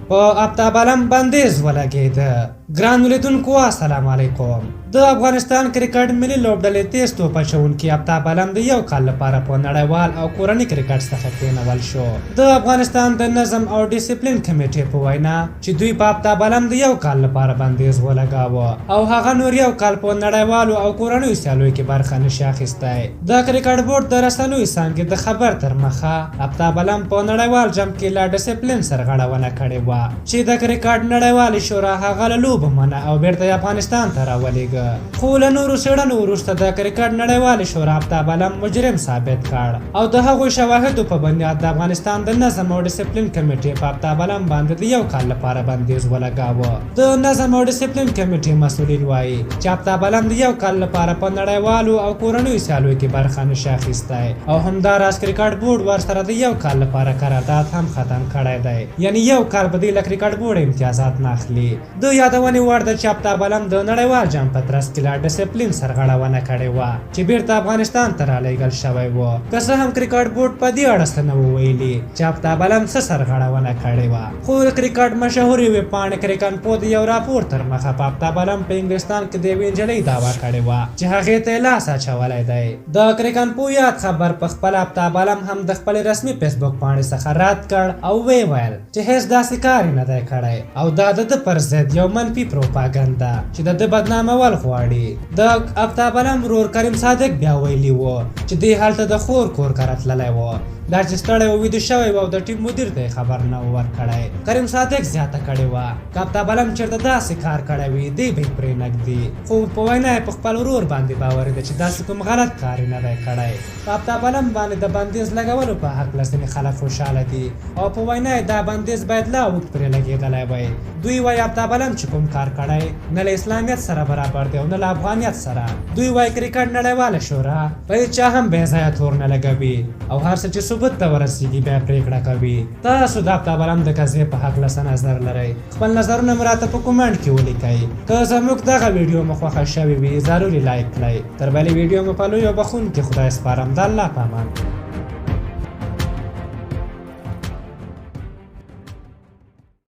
په افتابالم بندیز ولګېده. ګران ولیدونکو السلام علیکم. د افغانستان کرکټ ملي لوبډلې تیز توپ اچوونکي افتابالم د یو کال لپاره په نړیوال او کورني کرکټ څخه کېنول شو. د افغانستان د نظم او ډیسپلین کمیټې په وینا چې دوی په افتابالم د یو کال لپاره بندیز ولګاوه او هغه نور یو کال په نړیوالو او کورنیو سیالیو کې برخه نشي اخیستی. د کرکټ بورډ د رسنیو څانګې د خبر تر مخه افتابالم په نړیوال جام کې له ډیسپلین سرغړونه کړې وه چې د کرکټ نړیوالې شورا هغه له لوبو منع او بیرته افغانستان ته راولېږه. خو له نورو څېړنو وروسته د کرکټ نړیوالې شورا افتابالم مجرم ثابت کړ او د هغوی شواهدو په بنیاد د افغانستان د نظم او ډیسپلین کمیټې په افتابالم باندې د یو کال لپاره بندیز ولګاوه. د نظم او ډیسپلین کمیټې مسؤلین وایي چې افتابالم د یو کال لپاره په نړیوالو او کورنیو سیالیو کې برخه نشي اخیستی او همداراز کرکټ بورډ ورسره د یو کال لپاره قرارداد هم ختم کړی دی، یعنی یو کال به دوی له کرکټ بورډ امتیازات نه اخلي. د یادونې وړ ده چې افتابالم د نړیوال جام په ترڅ کې له ډیسپلین سرغړونه کړې وه چې بیرته افغانستان ته رالیږل شوی و. که څه هم کرکټ بورډ په دې اړه څه نه وو ویلي چې افتابالم څه سرغړونه کړې وه، خو د کرکټ مشهورې ویبپاڼې کرکټنپو د یو راپور تر مخه په افتابالم په انګلستان کې د یوې نجلۍ دعوا کړې وه چې هغې ته یې لاس اچولی دی. د کرکټنپو یاد خبر په خپله افتابالم هم د خپلې رسمي فیسبوک پاڼې څخه رد کړ او ویې ویل چې هیڅ داسې کار یې نه دی کړی او دا د ده پر ضد یو منفي پروپاګنډه چې د ده بدنامول غواړي. د افتابالم ورور کریم صادق بیا ویلي و چې دی هلته د خور کور کره تللی و، دا چې ستړی و ویده شوی و او د ټیم مدیر ته خبر نه و ورکړی. کریم صادق زیاته کړې وه که افتابالم چېرته داسې کار کړی وي دی به یې پرې نږدي، خو په وینا یې په خپل ورور باندې باوري ده چې داسې کوم غلط کار یې نه دی کړی. په افتابالم باندې د بندیز لګولو په هکله ځینې خلک خوشحاله دي او په وینا یې دا بندیز باید لا اوږد پرې لګېدلی وی. دوی وایي افتابالم چې کوم کار کړی نه له اسلامیت سره برابر دی او نه له افغانیت سره. دوی وایي کرکټ نړیواله شورا په هېڅ چا هم بې ځایه تور نه لګوي او هر څه چې ثبوت ته ورسیږي بیا پرېکړه کوي. تاسو د افتابالم د قضیې په هکله څه نظر لرئ؟ خپل نظرونه مو راته په کومنټ کې ولیکئ. که زموږ دغه ویډیو مو خوښه شوې وي ضروري لایک کړئ. تر بلې ویډیو مو په لوی او بخښونکي خدای سپارم. د الله په امان.